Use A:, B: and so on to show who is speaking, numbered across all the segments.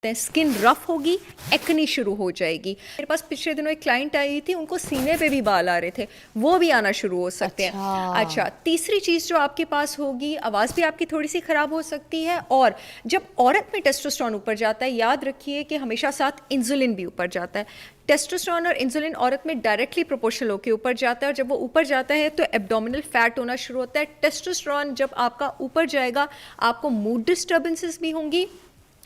A: Skin rough होगी, acne शुरू हो जाएगी। मेरे पास पिछले दिनों एक क्लाइंट आई थी, उनको सीने पे भी बाल आ रहे थे, वो भी आना शुरू हो सकते हैं। अच्छा, तीसरी चीज़ जो आपके पास होगी, आवाज़ भी आपकी थोड़ी सी ख़राब हो सकती है। और जब औरत में टेस्टोस्टेरोन ऊपर जाता है, याद रखिए कि हमेशा साथ इंसुलिन भी ऊपर जाता है। टेस्टोस्टेरोन और इंसुलिन औरत में डायरेक्टली प्रोपोर्शनल होकर ऊपर जाता है, और जब वो ऊपर जाता है तो एब्डोमिनल फैट होना शुरू होता है। टेस्टोस्टेरोन जब आपका ऊपर जाएगा, आपको मूड डिस्टर्बेंसेस भी होंगी,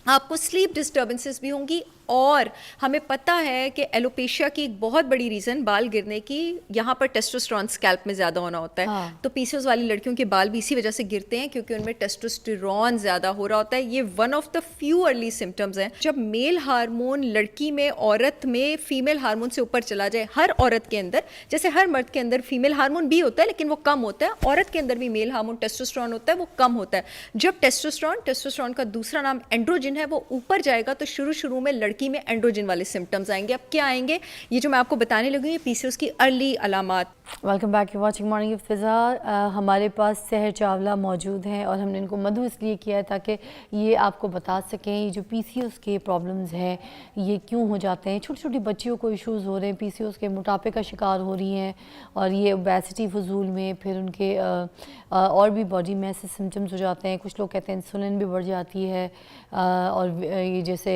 A: आपको स्लीप डिस्टर्बेंसेस भी होंगी। और हमें पता है कि एलोपेशिया की एक बहुत बड़ी रीज़न बाल गिरने की, यहाँ पर टेस्टोस्टेरोन स्कैल्प में ज़्यादा होना होता है। तो पीसीओएस वाली लड़कियों के बाल भी इसी वजह से गिरते हैं, क्योंकि उनमें टेस्टोस्टेरोन ज़्यादा हो रहा होता है। ये one of the few early symptoms हैं। जब मेल हार्मोन लड़की में, औरत में फीमेल हार्मोन से ऊपर चला जाए, हर औरत के अंदर, जैसे हर मर्द के अंदर फीमेल हार्मोन भी होता है लेकिन वो कम होता है, औरत के अंदर भी मेल हार्मोन टेस्टोस्टेरोन होता है, वो कम होता है। जब टेस्टोस्टेरोन का दूसरा नाम एंड्रोजन है, वो ऊपर जाएगा तो शुरू में लड़की में एंड्रोजन वाले सिम्टम्स आएंगे। अब क्या आएंगे, ये जो मैं आपको बताने लगी हूँ, ये पीसीओएस की अर्ली अलामात।
B: Welcome back, you watching morning with Fiza. हमारे पास सहर चावला मौजूद हैं और हमने इनको मधु इसलिए किया है ताकि ये आपको बता सकें ये जो पीसीओएस के प्रॉब्लम्स हैं ये क्यों हो जाते हैं। छोटी छोटी बच्चियों को इश्यूज़ हो रहे हैं, पीसीओएस के मोटापे का शिकार हो रही हैं, और ये ओबेसिटी फजूल में फिर उनके और भी बॉडी में ऐसे सिम्टम्स हो जाते हैं। कुछ लोग कहते हैं इंसुलिन भी बढ़ जाती है, और ये जैसे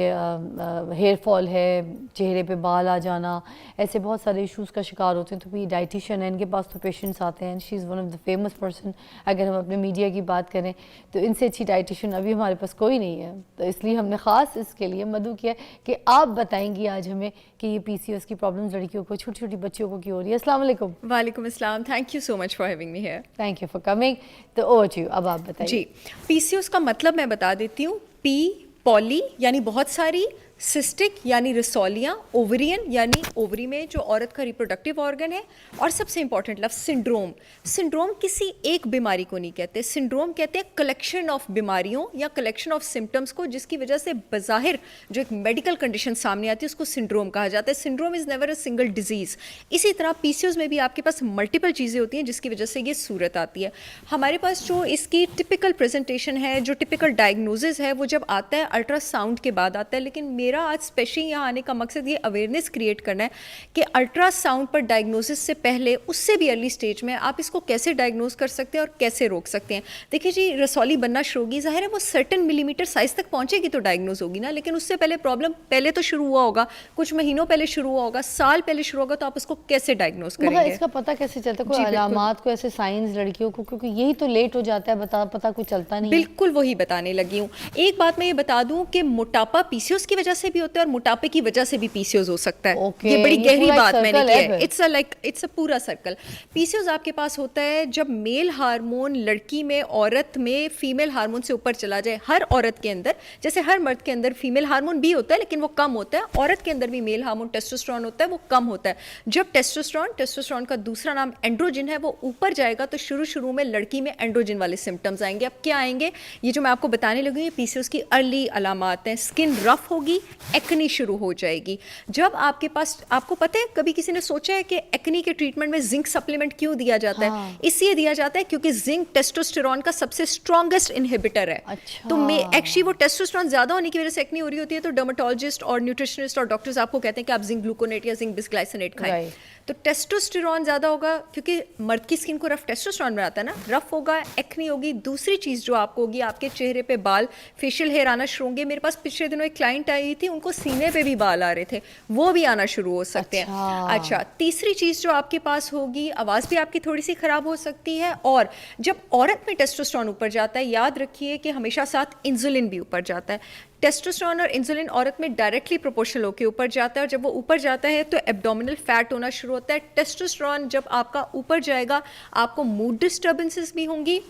B: हेयर फॉल है, चेहरे पे बाल आ जाना, ऐसे बहुत सारे इश्यूज़ का शिकार होते हैं। तो भी डाइटिशियन है, इनके पास तो पेशेंट्स आते हैं। She is one of the famous person. अगर हम अपने मीडिया की बात करें तो इनसे अच्छी डाइटिशियन अभी हमारे पास कोई नहीं है, तो इसलिए हमने ख़ास इसके लिए मधु किया कि आप बताएंगी आज हमें कि ये पीसीओएस की प्रॉब्लम्स लड़कियों को, छोटी छोटी बच्चियों को क्यों हो रही है। अस्सलाम वालेकुम।
A: वालेकुम अस्सलाम, thank you so much for having me here.
B: Thank you for coming. तो ओवर टू यू, अब आप बताइए।
A: जी, पीसीओएस का मतलब मैं बता देती हूँ। पी पॉली यानी बहुत सारी, सिस्टिक यानी रसौलियाँ, ओवरियन यानी ओवरी में जो औरत का रिप्रोडक्टिव ऑर्गन है, और सबसे इंपॉर्टेंट लफ्ज़ सिंड्रोम। सिंड्रोम किसी एक बीमारी को नहीं कहते, सिंड्रोम कहते हैं कलेक्शन ऑफ बीमारियों या कलेक्शन ऑफ सिम्टम्स को, जिसकी वजह से बज़ाहिर जो एक मेडिकल कंडीशन सामने आती है उसको सिंड्रोम कहा जाता है। Syndrome is never a single disease. इसी तरह पीसीओएस में भी आपके पास मल्टीपल चीज़ें होती हैं जिसकी वजह से ये सूरत आती है। हमारे पास जो इसकी टिपिकल प्रेजेंटेशन है, जो टिपिकल डायग्नोसिस है, वो जब आता है अल्ट्रासाउंड के बाद आता है। लेकिन मेरा आज स्पेशली यहाँ आने का मकसद ये अवेयरनेस क्रिएट करना है कि अल्ट्रासाउंड पर डायग्नोसिस से पहले, उससे भी अर्ली स्टेज में आप इसको कैसे डायग्नोज कर सकते हैं और कैसे रोक सकते हैं। देखिए जी, रसौली बनना शुरू होगी, ज़ाहिर है वो सर्टेन मिलीमीटर साइज तक पहुँचेगी तो डायग्नोज होगी ना, लेकिन उससे पहले प्रॉब्लम पहले तो शुरू हुआ होगा, कुछ महीनों पहले शुरू हुआ होगा, साल पहले शुरू होगा, तो आप उसको कैसे डायग्नोज करेंगे।
B: इसका पता कैसे चलता है, कोई अलामात को, ऐसे साइंस लड़कियों को, क्योंकि यही तो लेट हो जाता है, पता कुछ चलता नहीं।
A: बिल्कुल वही बताने लगी हूँ। एक बात मैं ये बता दूं कि मोटापा पीसीओएस की वजह से भी होता है और मोटापे की वजह से भी पीसीओएस हो सकता है। ये बड़ी गहरी बात मैंने की है। इट्स अ पूरा सर्कल। पीसीओएस आपके पास होता है जब मेल हार्मोन लड़की में, औरत में फीमेल हार्मोन से ऊपर चला जाए। हर औरत के अंदर, जैसे हर मर्द के अंदर फीमेल हार्मोन भी होता है लेकिन वो कम होता है, औरत के अंदर भी मेल हार्मोन टेस्टोस्टेरोन होता है, वो कम होता है। जब टेस्टोस्टेरोन का दूसरा नाम एंड्रोजन है, वो ऊपर जाएगा तो शुरू में लड़की में एंड्रोजन वाले सिम्टम्स आएंगे। अब क्या आएंगे, ये जो मैं आपको बताने लगी हूँ, ये पीसीओएस की अर्ली अलामात हैं। स्किन रफ होगी, एक्नी शुरू हो जाएगी। जब आपके पास, आपको पता है कभी किसी ने सोचा है कि एक्नी के ट्रीटमेंट में जिंक सप्लीमेंट क्यों दिया जाता है? इसलिए दिया जाता है क्योंकि जिंक टेस्टोस्टेरोन का सबसे स्ट्रॉन्गेस्ट इनहिबिटर है। तो एक्चुअली वो टेस्टोस्टेरोन ज्यादा होने की वजह से एक्नी हो रही होती है, तो डर्मेटोलॉजिस्ट और न्यूट्रिशनिस्ट और डॉक्टर्स आपको कहते हैं कि आप जिंक ग्लूकोनेट या जिंक बिस्ग्लाइसिनेट खाएं। तो टेस्टोस्टेरोन ज़्यादा होगा क्योंकि मर्द की स्किन को रफ टेस्टोस्टेरोन बनाता है ना, रफ होगा, एक्नी होगी। दूसरी चीज़ जो आपको होगी, आपके चेहरे पे बाल, फेशियल हेयर आना शुरू होंगे। मेरे पास पिछले दिनों एक क्लाइंट आई थी, उनको सीने पे भी बाल आ रहे थे, वो भी आना शुरू हो सकते हैं। अच्छा, तीसरी चीज़ जो आपके पास होगी, आवाज़ भी आपकी थोड़ी सी ख़राब हो सकती है। और जब औरत में टेस्टोस्टेरोन ऊपर जाता है, याद रखिए कि हमेशा साथ इंसुलिन भी ऊपर जाता है। टेस्टोस्टेरोन और इंसुलिन औरत में डायरेक्टली प्रोपोर्शनल होकर ऊपर जाता है, और जब वो ऊपर जाता है तो एब्डोमिनल फैट होना शुरू होता है। टेस्टोस्टेरोन जब आपका ऊपर जाएगा, आपको मूड डिस्टर्बेंसेस भी होंगी,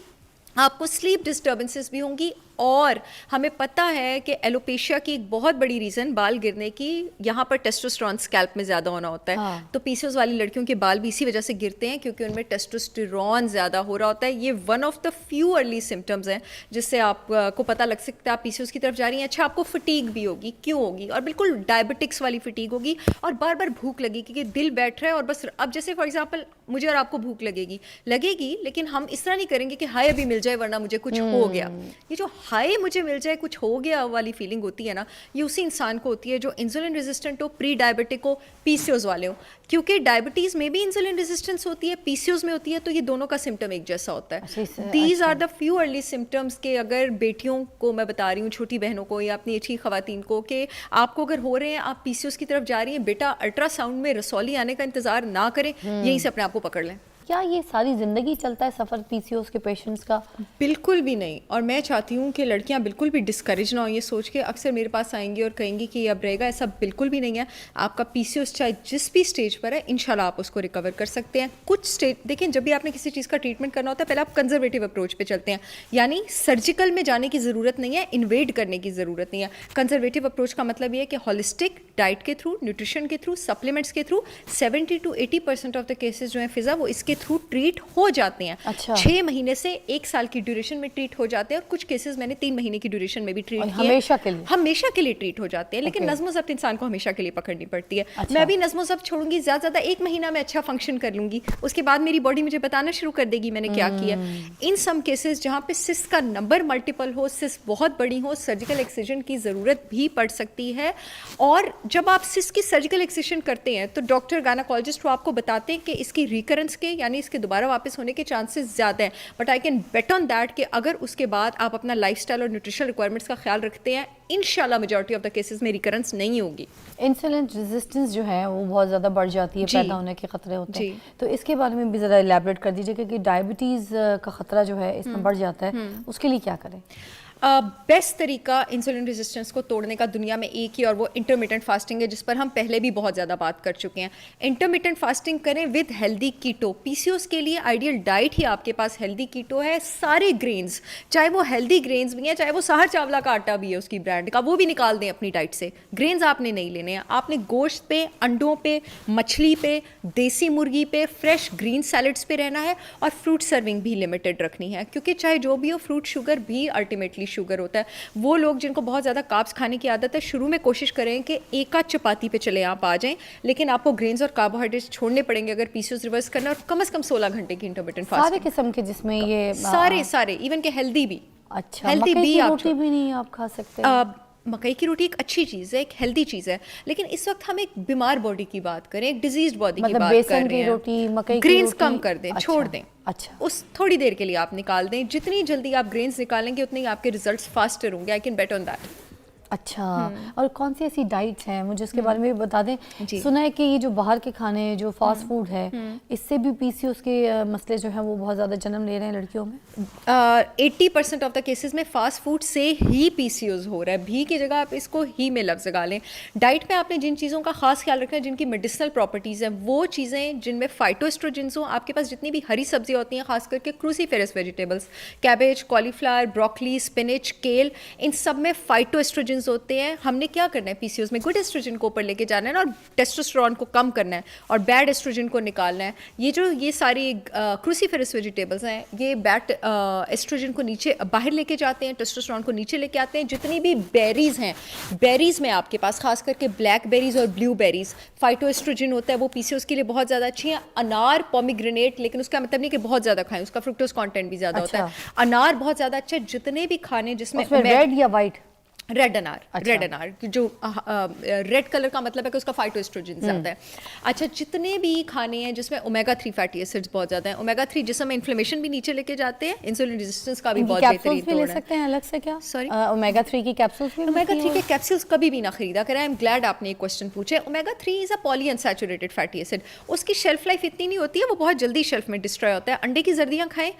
A: आपको स्लीप डिस्टर्बेंसेस भी होंगी। और हमें पता है कि एलोपेशिया की एक बहुत बड़ी रीज़न बाल गिरने की, यहाँ पर टेस्टोस्टेरोन स्कैल्प में ज़्यादा होना होता है। तो पीसीओएस वाली लड़कियों के बाल भी इसी वजह से गिरते हैं, क्योंकि उनमें टेस्टोस्टेरोन ज़्यादा हो रहा होता है। ये one of the few early symptoms हैं जिससे आपको पता लग सकता है आप पीसीओएस की तरफ जा रही हैं। अच्छा, आपको फटीग भी होगी, क्यों होगी? और बिल्कुल डायबिटिक्स वाली फटीग होगी, और बार बार भूख लगेगी क्योंकि दिल बैठ रहा है, और बस अब जैसे फॉर एग्जाम्पल मुझे और आपको भूख लगेगी, लेकिन हम इस तरह नहीं करेंगे कि हाय अभी मिल जाए वरना मुझे कुछ हो गया। ये जो हाई मुझे मिल जाए, कुछ हो गया वाली फीलिंग होती है ना, ये उसी इंसान को होती है जो इंसुलिन रेजिस्टेंट हो, प्री डायबिटिक हो, पीसीओज वाले हो। क्योंकि डायबिटीज़ में भी इंसुलिन रेजिस्टेंस होती है, पीसीओज में होती है, तो ये दोनों का सिम्टम एक जैसा होता है। These are the few early symptoms के अगर बेटियों को मैं बता रही हूँ, छोटी बहनों को या अपनी अच्छी खवातीन को, कि आपको अगर हो रहे हैं, आप पीसीओज की तरफ जा रही हैं, बेटा अल्ट्रासाउंड में रसौली आने का इंतजार ना करें, यहीं से अपने आप को पकड़ लें।
B: क्या ये सारी ज़िंदगी चलता है सफ़र पीसीओएस के पेशेंट्स का?
A: बिल्कुल भी नहीं। और मैं चाहती हूँ कि लड़कियाँ बिल्कुल भी डिस्करेज ना हो ये सोच के अक्सर मेरे पास आएंगी और कहेंगी कि अब रहेगा, ऐसा बिल्कुल भी नहीं है। आपका पीसीओएस चाहे जिस भी स्टेज पर है, इंशाल्लाह आप उसको रिकवर कर सकते हैं। कुछ स्टेज देखें, जब भी आपने किसी चीज़ का ट्रीटमेंट करना होता है, पहले आप कंजर्वेटिव अप्रोच पे चलते हैं, यानी सर्जिकल में जाने की ज़रूरत नहीं है, इन्वेड करने की ज़रूरत नहीं है। कंजर्वेटिव अप्रोच का मतलब ये है कि हॉलिस्टिक डाइट के थ्रू, न्यूट्रिशन के थ्रू, सप्लीमेंट्स के through 70 to 80% of the cases जो हैं फिजा, वो इसके थ्रू ट्रीट हो जाते हैं।
B: अच्छा।
A: 6 महीने से 1 साल की ड्यूरेशन में ट्रीट हो जाते हैं, और कुछ केसेस मैंने 3 महीने की ड्यूरेशन में भी ट्रीट किए,
B: हमेशा के लिए?
A: हमेशा के लिए ट्रीट हो जाते हैं। लेकिन नज़्म ज़ब्त इंसान को हमेशा के लिए पकड़नी पड़ती है।
B: अच्छा।
A: मैं अभी नज़्म ज़ब्त छोड़ूंगी, ज़्यादा 1 महीना में अच्छा फंक्शन कर लूंगी, उसके बाद मेरी बॉडी मुझे बताना शुरू कर देगी मैंने क्या किया। इन सम केसेस जहाँ पे सिस्ट का नंबर मल्टीपल हो, सिस्ट बहुत बड़ी हो, सर्जिकल एक्सिजन की ज़रूरत भी पड़ सकती है। और जब आप सिस्ट की सर्जिकल एक्सिजन करते हैं तो डॉक्टर गायनेकोलॉजिस्ट वो आपको बताते हैं कि इसकी रिकरेंस के, यानी इसके दोबारा वापस होने के चांसेस ज़्यादा हैं। But I can bet on that कि अगर उसके बाद आप अपना लाइफस्टाइल और न्यूट्रिशनल रिक्वायरमेंट्स का ख्याल रखते हैं, इंशाल्लाह मेजॉरिटी ऑफ द केसेस में रिकरेंस नहीं होगी।
B: इंसुलिन रेजिस्टेंस जो है वो बहुत ज़्यादा बढ़ जाती है,
A: जी।
B: पैदा होने के खतरे होते
A: जी।
B: हैं, तो इसके बारे में भी ज़रा इलैबोरेट कर दीजिए कि डायबिटीज़ का खतरा जो है इसमें बढ़ जाता है, उसके लिए क्या करें?
A: बेस्ट तरीका इंसुलिन रेजिस्टेंस को तोड़ने का दुनिया में एक ही, और वो इंटरमिटेंट फास्टिंग है, जिस पर हम पहले भी बहुत ज़्यादा बात कर चुके हैं। इंटरमिटेंट फास्टिंग करें विद हेल्दी कीटो। पीसीओएस के लिए आइडियल डाइट ही आपके पास हेल्दी कीटो है। सारे ग्रेन्स, चाहे वो हेल्दी ग्रेन्स भी हैं, चाहे वो सहर चावला का आटा भी है उसकी ब्रांड का, वो भी निकाल दें अपनी डाइट से। ग्रेन्स आपने नहीं लेने हैं, आपने गोश्त पे, अंडों पे, मछली पे, देसी मुर्गी पे, फ्रेश ग्रीन सैलड्स पे रहना है, और फ्रूट सर्विंग भी लिमिटेड रखनी है, क्योंकि चाहे जो भी हो, फ्रूट शुगर भी अल्टीमेटली शुगर होता है। वो लोग जिनको बहुत ज़्यादा कार्ब्स खाने की आदत है, शुरू में कोशिश करें कि एक आध चपाती पे चले आप आ जाएं, लेकिन आपको ग्रेन्स और कार्बोहाइड्रेट्स छोड़ने पड़ेंगे अगर पीसीओएस रिवर्स करना, और कम से कम 16 घंटे की इंटरमिटेंट
B: सारे
A: फास्टिंग।
B: किस्म के जिसमें ये
A: सारे इवन के हेल्दी भी।
B: अच्छा,
A: हेल्दी
B: मकई
A: भी
B: की
A: आप
B: रोटी भी नहीं आप खा सकते?
A: मकई की रोटी एक अच्छी चीज़ है, एक हेल्दी चीज़ है, लेकिन इस वक्त हम एक बीमार बॉडी की बात करें, एक डिजीज्ड बॉडी की
B: मतलब
A: बात
B: बेसन
A: कर रहे
B: की
A: हैं।
B: रोटी, मकई की
A: ग्रेन्स
B: रोटी?
A: कम कर दें,
B: अच्छा,
A: छोड़ दें।
B: अच्छा।
A: उस थोड़ी देर के लिए आप निकाल दें। जितनी जल्दी आप ग्रेन्स निकालेंगे उतने ही आपके रिजल्ट्स फास्टर होंगे। I can bet on that.
B: अच्छा, और कौन सी ऐसी डाइट्स हैं, मुझे उसके बारे में भी बता दें।
A: जी।
B: सुना है कि ये जो बाहर के खाने, जो फास्ट फूड है, इससे भी पीसीओएस के मसले जो हैं वो बहुत ज़्यादा जन्म ले रहे हैं लड़कियों में।
A: 80% ऑफ द केसेस में फास्ट फूड से ही पीसीओएस हो रहा है। भी की जगह आप इसको ही में लफ्ज़ लगा लें। डाइट में आपने जिन चीज़ों का खास ख्याल रखना है, जिनकी मेडिसिनल प्रॉपर्टीज़ हैं, वो चीज़ें जिनमें फाइटोएस्ट्रोजेंस हों। आपके पास जितनी भी हरी सब्जियाँ होती हैं, खास करके cruciferous vegetables, cabbage, cauliflower, broccoli, spinach, केल, इन सब में फाइटोएस्ट्रोजेंस होते हैं। हमने क्या करना है पीसीओएस में, गुड एस्ट्रोजन को ऊपर लेके जाना है और टेस्टोस्टेरोन को कम करना है और बैड एस्ट्रोजन को निकालना है। ये सारी क्रूसीफेरस वेजिटेबल्स हैं, ये बैड एस्ट्रोजन को नीचे बाहर लेके जाते हैं, टेस्टोस्टेरोन को नीचे लेके आते हैं। जितनी भी बेरीज हैं, बेरीज में आपके पास खास करके ब्लैक बेरीज और ब्लू बेरीज, फाइटोएस्ट्रोजन होता है, वो पीसीओएस के लिए बहुत ज़्यादा अच्छी हैं। अनार, पोमीग्रेनेट, लेकिन उसका मतलब नहीं कि बहुत ज़्यादा खाएं, उसका फ्रुक्टोज कंटेंट भी ज़्यादा होता है। अनार बहुत ज़्यादा अच्छा है। जितने भी खाने जिसमें
B: रेड या वाइट,
A: रेड अनार,
B: अच्छा।
A: रेड अनार जो रेड कलर का मतलब है कि उसका फाइटोएस्ट्रोजन ज़्यादा है। अच्छा, जितने भी खाने हैं जिसमें ओमेगा 3 फैटी एसिड्स बहुत ज़्यादा हैं, ओमेगा 3 जिसम में इन्फ्लेमेशन भी नीचे लेके जाते हैं, इंसुलिन रेजिस्टेंस का भी बहुत बेहतरीन
B: भी ले सकते हैं अलग से क्या?
A: सॉरी,
B: ओमेगा 3 की कैप्सूल्स भी
A: ओमेगा 3 के कैप्सूल्स कभी भी ना खरीदा करें। आई एम ग्लैड आपने एक क्वेश्चन पूछे। Omega 3 is a poly unsaturated fatty acid. उसकी शेल्फ लाइफ इतनी नहीं होती है, वो बहुत जल्दी शेल्फ में डिस्ट्रॉय होता है। अंडे की जर्दियाँ खाएं,